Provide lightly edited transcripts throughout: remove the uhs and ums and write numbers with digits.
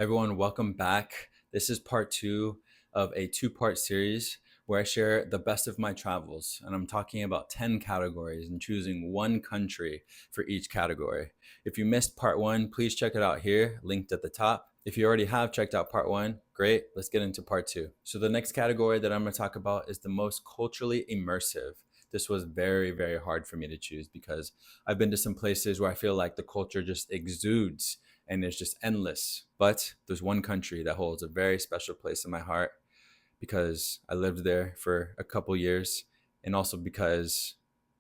Everyone, welcome back. This is part two of a two-part series where I share the best of my travels. And I'm talking about 10 categories and choosing one country for each category. If you missed part one, please check it out here, linked at the top. If you already have checked out part one, great. Let's get into part two. So the next category that I'm going to talk about is the most culturally immersive. This was very, very hard for me to choose because I've been to some places where I feel like the culture just exudes and it's just endless. But there's one country that holds a very special place in my heart because I lived there for a couple years and also because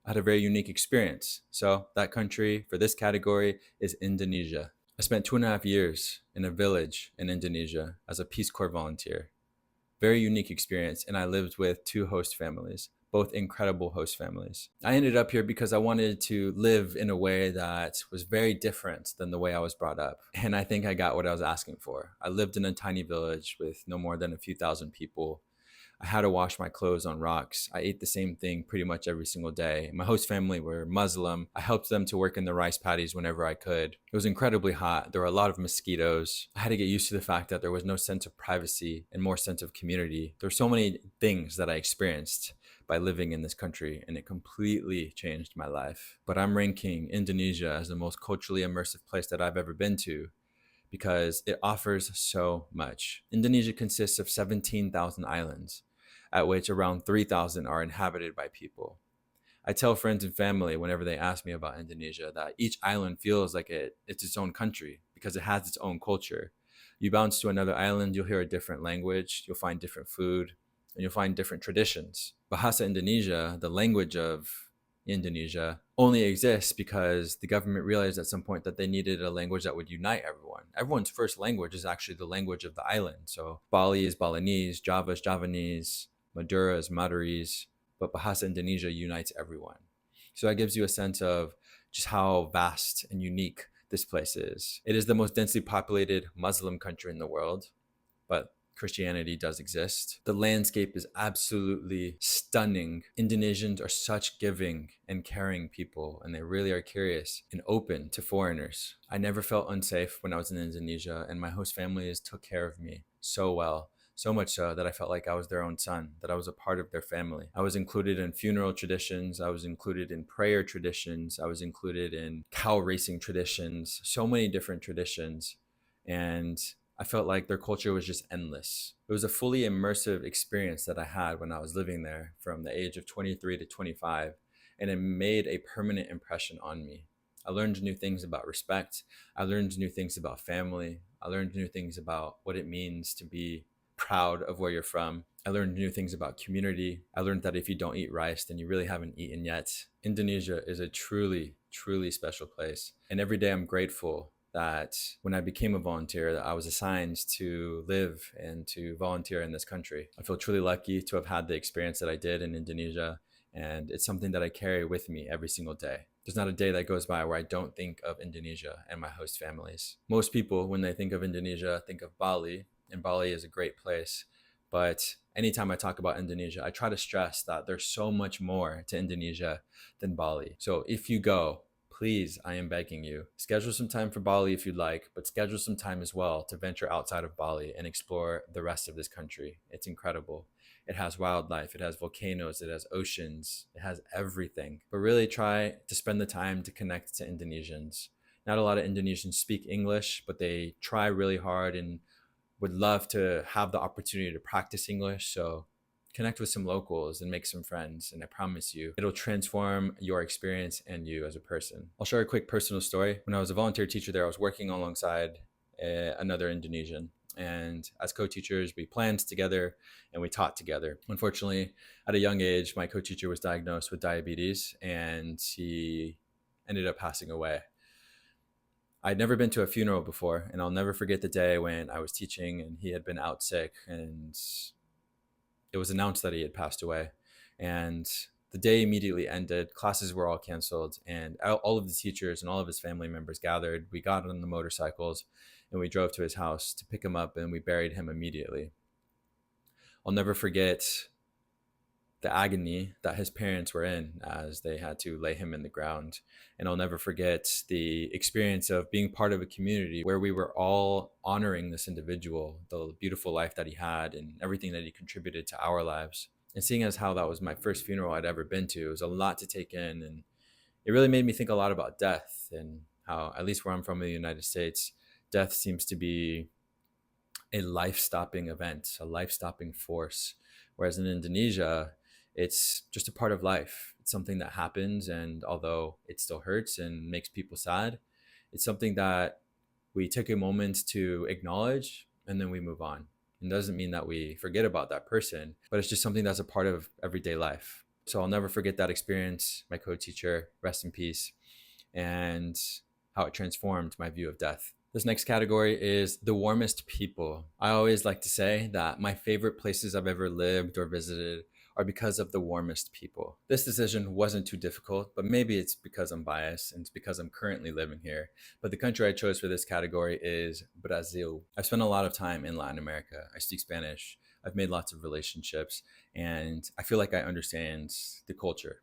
I had a very unique experience. So that country for this category is Indonesia. I spent 2.5 years in a village in Indonesia as a Peace Corps volunteer. Very unique experience, and I lived with two host families, both incredible host families. I ended up here because I wanted to live in a way that was very different than the way I was brought up. And I think I got what I was asking for. I lived in a tiny village with no more than a few thousand people. I had to wash my clothes on rocks. I ate the same thing pretty much every single day. My host family were Muslim. I helped them to work in the rice paddies whenever I could. It was incredibly hot. There were a lot of mosquitoes. I had to get used to the fact that there was no sense of privacy and more sense of community. There were so many things that I experienced by living in this country, and it completely changed my life. But I'm ranking Indonesia as the most culturally immersive place that I've ever been to because it offers so much. Indonesia consists of 17,000 islands, at which around 3,000 are inhabited by people. I tell friends and family whenever they ask me about Indonesia that each island feels like it's its own country because it has its own culture. You bounce to another island, you'll hear a different language, you'll find different food, and you'll find different traditions. Bahasa Indonesia, the language of Indonesia, only exists because the government realized at some point that they needed a language that would unite everyone. Everyone's first language is actually the language of the island. So Bali is Balinese, Java is Javanese, Madura is Madurese, but Bahasa Indonesia unites everyone. So that gives you a sense of just how vast and unique this place is. It is the most densely populated Muslim country in the world, but Christianity does exist. The landscape is absolutely stunning. Indonesians are such giving and caring people, and they really are curious and open to foreigners. I never felt unsafe when I was in Indonesia, and my host families took care of me so well. So much so that I felt like I was their own son, that I was a part of their family. I was included in funeral traditions. I was included in prayer traditions. I was included in cow racing traditions, so many different traditions. And I felt like their culture was just endless. It was a fully immersive experience that I had when I was living there from the age of 23 to 25, and it made a permanent impression on me. I learned new things about respect. I learned new things about family. I learned new things about what it means to be proud of where you're from. I learned new things about community. I learned that if you don't eat rice, then you really haven't eaten yet. Indonesia is a truly, truly special place. And every day I'm grateful that when I became a volunteer, that I was assigned to live and to volunteer in this country. I feel truly lucky to have had the experience that I did in Indonesia, and it's something that I carry with me every single day. There's not a day that goes by where I don't think of Indonesia and my host families. Most people, when they think of Indonesia, think of Bali, and Bali is a great place. But anytime I talk about Indonesia, I try to stress that there's so much more to Indonesia than Bali. So if you go, please, I am begging you, schedule some time for Bali if you'd like, but schedule some time as well to venture outside of Bali and explore the rest of this country. It's incredible. It has wildlife, it has volcanoes, it has oceans, it has everything. But really try to spend the time to connect to Indonesians. Not a lot of Indonesians speak English, but they try really hard and would love to have the opportunity to practice English. So connect with some locals and make some friends. And I promise you, it'll transform your experience and you as a person. I'll share a quick personal story. When I was a volunteer teacher there, I was working alongside another Indonesian. And as co-teachers, we planned together and we taught together. Unfortunately, at a young age, my co-teacher was diagnosed with diabetes and he ended up passing away. I'd never been to a funeral before, and I'll never forget the day when I was teaching and he had been out sick and it was announced that he had passed away. And the day immediately ended, classes were all canceled, and all of the teachers and all of his family members gathered. We got on the motorcycles and we drove to his house to pick him up, and we buried him immediately. I'll never forget the agony that his parents were in as they had to lay him in the ground. And I'll never forget the experience of being part of a community where we were all honoring this individual, the beautiful life that he had and everything that he contributed to our lives. And seeing as how that was my first funeral I'd ever been to, it was a lot to take in. And it really made me think a lot about death and how, at least where I'm from in the United States, death seems to be a life stopping event, a life stopping force. Whereas in Indonesia, it's just a part of life. It's something that happens. And although it still hurts and makes people sad, it's something that we take a moment to acknowledge and then we move on. It doesn't mean that we forget about that person, but it's just something that's a part of everyday life. So I'll never forget that experience, my co-teacher, rest in peace, and how it transformed my view of death. This next category is the warmest people. I always like to say that my favorite places I've ever lived or visited are because of the warmest people. This decision wasn't too difficult, but maybe it's because I'm biased and it's because I'm currently living here. But the country I chose for this category is Brazil. I've spent a lot of time in Latin America. I speak Spanish. I've made lots of relationships, and I feel like I understand the culture.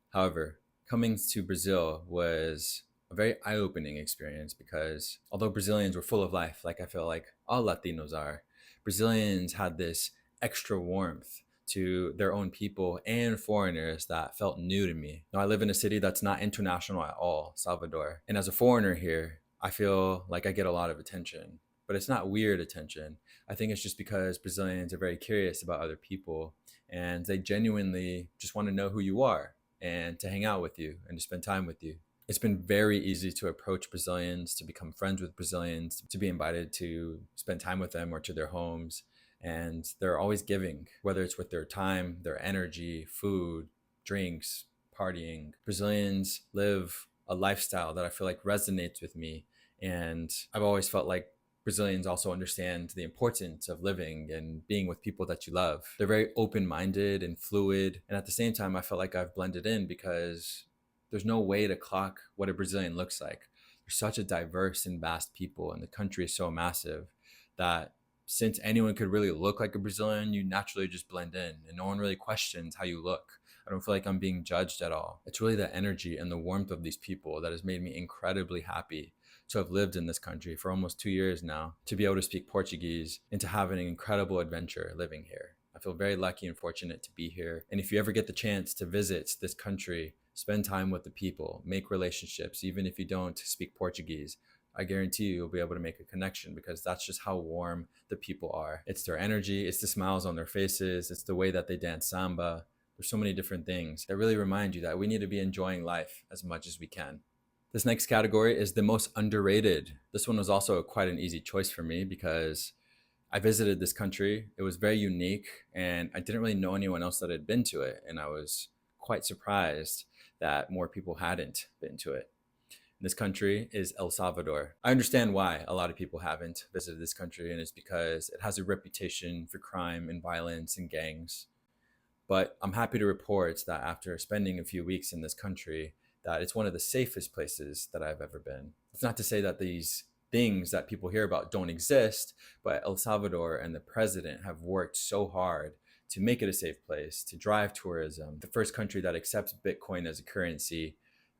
However, coming to Brazil was a very eye-opening experience because although Brazilians were full of life, like I feel like all Latinos are, Brazilians had this extra warmth to their own people and foreigners that felt new to me. Now, I live in a city that's not international at all, Salvador. And as a foreigner here, I feel like I get a lot of attention, but it's not weird attention. I think it's just because Brazilians are very curious about other people and they genuinely just want to know who you are and to hang out with you and to spend time with you. It's been very easy to approach Brazilians, to become friends with Brazilians, to be invited to spend time with them or to their homes. And they're always giving, whether it's with their time, their energy, food, drinks, partying. Brazilians live a lifestyle that I feel like resonates with me. And I've always felt like Brazilians also understand the importance of living and being with people that you love. They're very open-minded and fluid. And at the same time, I felt like I've blended in because there's no way to clock what a Brazilian looks like. They're such a diverse and vast people, and the country is so massive that since anyone could really look like a Brazilian, you naturally just blend in and no one really questions how you look. I don't feel like I'm being judged at all. It's really the energy and the warmth of these people that has made me incredibly happy to have lived in this country for almost 2 years now, to be able to speak Portuguese and to have an incredible adventure living here. I feel very lucky and fortunate to be here. And if you ever get the chance to visit this country, spend time with the people, make relationships, even if you don't speak Portuguese, I guarantee you'll be able to make a connection because that's just how warm the people are. It's their energy, it's the smiles on their faces, it's the way that they dance samba. There's so many different things that really remind you that we need to be enjoying life as much as we can. This next category is the most underrated. This one was also quite an easy choice for me because I visited this country. It was very unique and I didn't really know anyone else that had been to it. And I was quite surprised that more people hadn't been to it. This country is El Salvador. I understand why a lot of people haven't visited this country, and it's because it has a reputation for crime and violence and gangs. But I'm happy to report that after spending a few weeks in this country, that it's one of the safest places that I've ever been. It's not to say that these things that people hear about don't exist, but El Salvador and the president have worked so hard to make it a safe place, to drive tourism, the first country that accepts Bitcoin as a currency,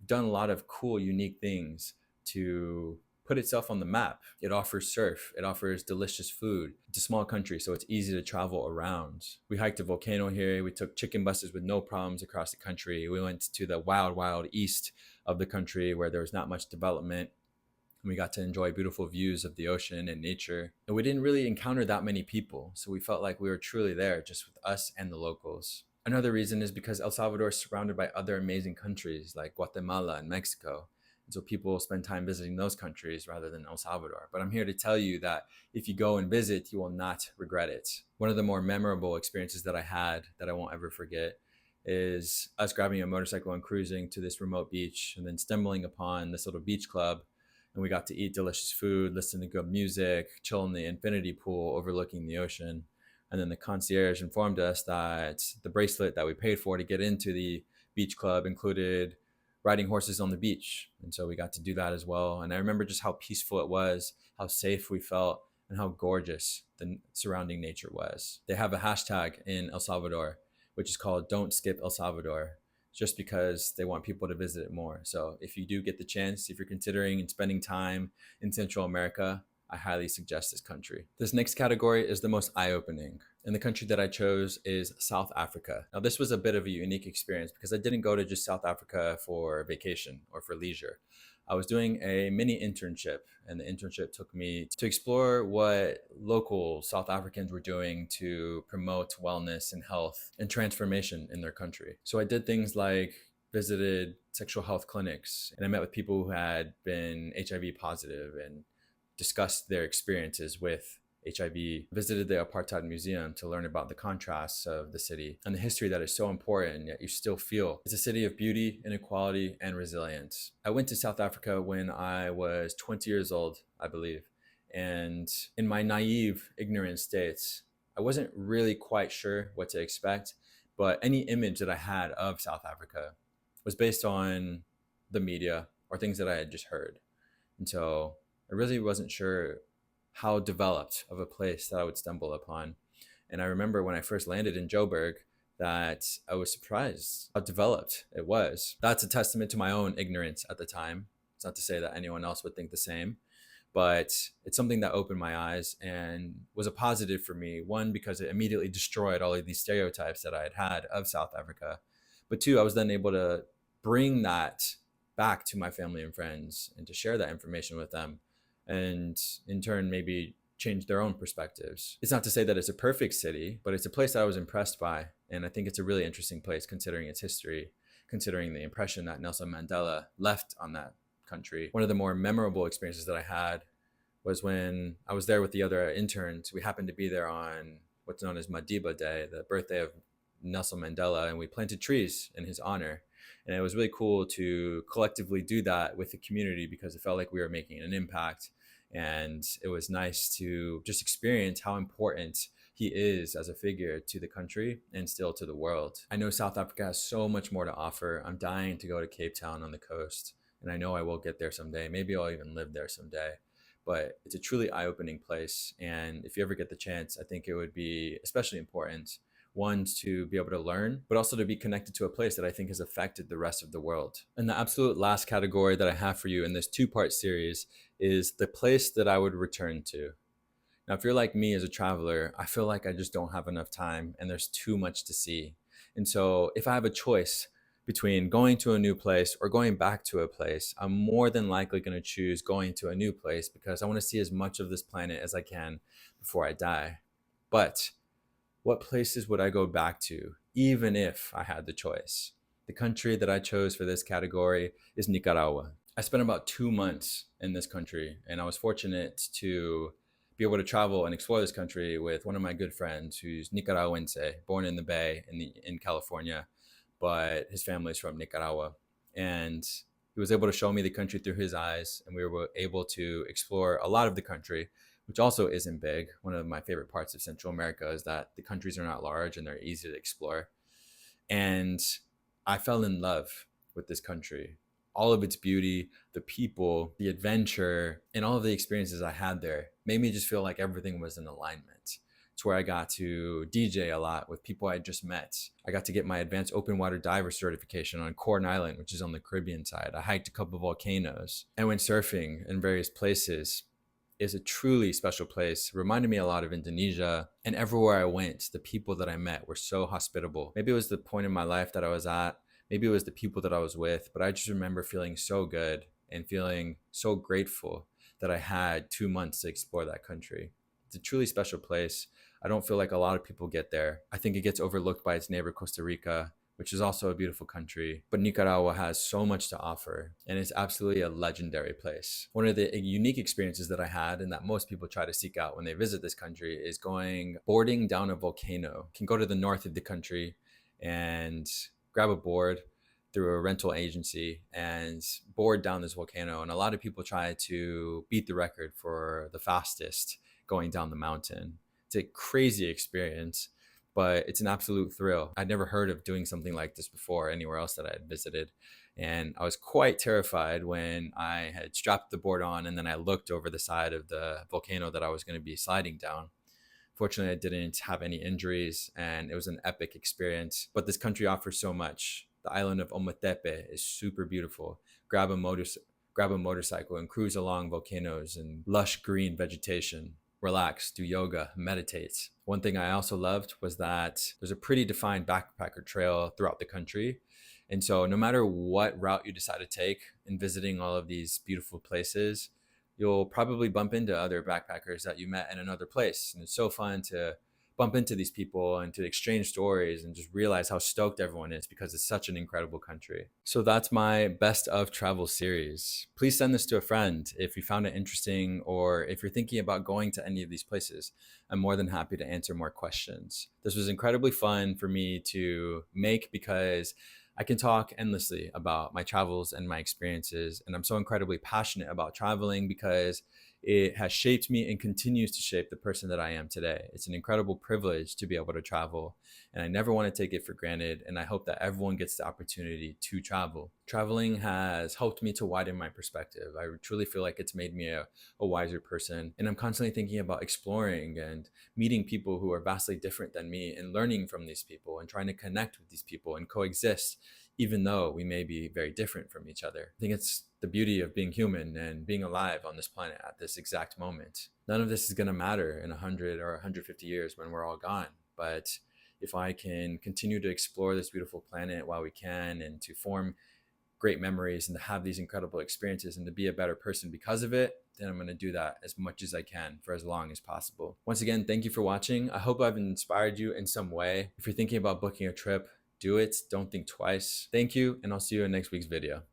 done a lot of cool, unique things to put itself on the map. It offers surf, it offers delicious food. It's a small country, so it's easy to travel around. We hiked a volcano here. We took chicken buses with no problems across the country. We went to the wild, wild east of the country where there was not much development. We got to enjoy beautiful views of the ocean and nature. And we didn't really encounter that many people, so we felt like we were truly there just with us and the locals. Another reason is because El Salvador is surrounded by other amazing countries like Guatemala and Mexico. And so people spend time visiting those countries rather than El Salvador. But I'm here to tell you that if you go and visit, you will not regret it. One of the more memorable experiences that I had that I won't ever forget is us grabbing a motorcycle and cruising to this remote beach and then stumbling upon this little beach club. And we got to eat delicious food, listen to good music, chill in the infinity pool overlooking the ocean. And then the concierge informed us that the bracelet that we paid for to get into the beach club included riding horses on the beach. And so we got to do that as well. And I remember just how peaceful it was, how safe we felt, and how gorgeous the surrounding nature was. They have a hashtag in El Salvador, which is called Don't Skip El Salvador, just because they want people to visit it more. So if you do get the chance, if you're considering and spending time in Central America, I highly suggest this country. This next category is the most eye-opening, and the country that I chose is South Africa. Now, this was a bit of a unique experience because I didn't go to just South Africa for vacation or for leisure. I was doing a mini internship, and the internship took me to explore what local South Africans were doing to promote wellness and health and transformation in their country. So I did things like visited sexual health clinics, and I met with people who had been HIV positive and discussed their experiences with HIV, visited the Apartheid Museum to learn about the contrasts of the city and the history that is so important, yet you still feel it's a city of beauty, inequality, and resilience. I went to South Africa when I was 20 years old, I believe. And in my naive, ignorant states, I wasn't really quite sure what to expect, but any image that I had of South Africa was based on the media or things that I had just heard. And so I really wasn't sure how developed of a place that I would stumble upon. And I remember when I first landed in Joburg that I was surprised how developed it was. That's a testament to my own ignorance at the time. It's not to say that anyone else would think the same, but it's something that opened my eyes and was a positive for me. One, because it immediately destroyed all of these stereotypes that I had had of South Africa. But two, I was then able to bring that back to my family and friends and to share that information with them, and in turn maybe change their own perspectives. It's not to say that it's a perfect city, but it's a place that I was impressed by. And I think it's a really interesting place considering its history, considering the impression that Nelson Mandela left on that country. One of the more memorable experiences that I had was when I was there with the other interns. We happened to be there on what's known as Madiba Day, the birthday of Nelson Mandela, and we planted trees in his honor. And it was really cool to collectively do that with the community because it felt like we were making an impact. And it was nice to just experience how important he is as a figure to the country and still to the world. I know South Africa has so much more to offer. I'm dying to go to Cape Town on the coast, and I know I will get there someday. Maybe I'll even live there someday. But it's a truly eye-opening place. And if you ever get the chance, I think it would be especially important, one, to be able to learn, but also to be connected to a place that I think has affected the rest of the world. And the absolute last category that I have for you in this two-part series is the place that I would return to. Now, if you're like me as a traveler, I feel like I just don't have enough time and there's too much to see. And so if I have a choice between going to a new place or going back to a place, I'm more than likely going to choose going to a new place because I want to see as much of this planet as I can before I die. But what places would I go back to, even if I had the choice? The country that I chose for this category is Nicaragua. I spent about 2 months in this country, and I was fortunate to be able to travel and explore this country with one of my good friends who's Nicaraguense, born in the Bay in California, but his family is from Nicaragua. And he was able to show me the country through his eyes, and we were able to explore a lot of the country, which also isn't big. One of my favorite parts of Central America is that the countries are not large and they're easy to explore. And I fell in love with this country. All of its beauty, the people, the adventure, and all of the experiences I had there made me just feel like everything was in alignment. It's where I got to DJ a lot with people I just met. I got to get my advanced open water diver certification on Corn Island, which is on the Caribbean side. I hiked a couple volcanoes and went surfing in various places. Is a truly special place. Reminded me a lot of Indonesia, and everywhere I went, the people that I met were so hospitable. Maybe it was the point in my life that I was at, maybe it was the people that I was with, but I just remember feeling so good and feeling so grateful that I had 2 months to explore that country. It's a truly special place. I don't feel like a lot of people get there. I think it gets overlooked by its neighbor, Costa Rica, which is also a beautiful country. But Nicaragua has so much to offer, and it's absolutely a legendary place. One of the unique experiences that I had, and that most people try to seek out when they visit this country, is going boarding down a volcano. You can go to the north of the country and grab a board through a rental agency and board down this volcano. And a lot of people try to beat the record for the fastest going down the mountain. It's a crazy experience, but it's an absolute thrill. I'd never heard of doing something like this before anywhere else that I had visited. And I was quite terrified when I had strapped the board on and then I looked over the side of the volcano that I was going to be sliding down. Fortunately, I didn't have any injuries and it was an epic experience. But this country offers so much. The island of Ometepe is super beautiful. Grab a motor, grab a motorcycle and cruise along volcanoes and lush green vegetation. Relax, do yoga, meditate. One thing I also loved was that there's a pretty defined backpacker trail throughout the country. And so, no matter what route you decide to take in visiting all of these beautiful places, you'll probably bump into other backpackers that you met in another place. And it's so fun to bump into these people and to exchange stories and just realize how stoked everyone is because it's such an incredible country. So that's my best of travel series. Please send this to a friend if you found it interesting or if you're thinking about going to any of these places. I'm more than happy to answer more questions. This was incredibly fun for me to make because I can talk endlessly about my travels and my experiences. And I'm so incredibly passionate about traveling because it has shaped me and continues to shape the person that I am today. It's an incredible privilege to be able to travel, and I never want to take it for granted. And I hope that everyone gets the opportunity to travel. Traveling has helped me to widen my perspective. I truly feel like it's made me a wiser person. And I'm constantly thinking about exploring and meeting people who are vastly different than me and learning from these people and trying to connect with these people and coexist, even though we may be very different from each other. I think it's the beauty of being human and being alive on this planet at this exact moment. None of this is going to matter in 100 or 150 years when we're all gone. But if I can continue to explore this beautiful planet while we can and to form great memories and to have these incredible experiences and to be a better person because of it, then I'm going to do that as much as I can for as long as possible. Once again, thank you for watching. I hope I've inspired you in some way. If you're thinking about booking a trip, do it. Don't think twice. Thank you, and I'll see you in next week's video.